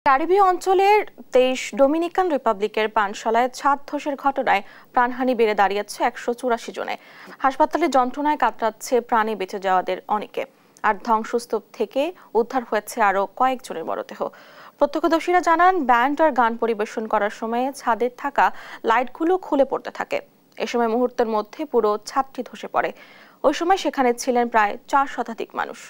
ক্যারিবীয় অঞ্চলের দেশ ডোমিনিকান রিপাবলিকের পানশালায় ছাদ ধসের ঘটনায় প্রাণহানি বেড়ে দাঁড়িয়েছে ১৮৪ জনে। হাসপাতালে যন্ত্রণায় কাতরাচ্ছে প্রাণে বেঁচে যাওয়াদের অনেকে। আর ধ্বংসস্তূপ থেকে উদ্ধার হয়েছে আরও কয়েকজনের মরদেহ। প্রত্যক্ষদর্শীরা জানান, ব্যান্ড আর গান পরিবেশন করার সময় ছাদের থাকা লাইটগুলো খুলে পড়তে থাকে। এ সময় মুহূর্তের মধ্যে পুরো ছাদটি ধসে পড়ে। ওই সময় সেখানে ছিলেন প্রায় ৪ শতাধিক মানুষ।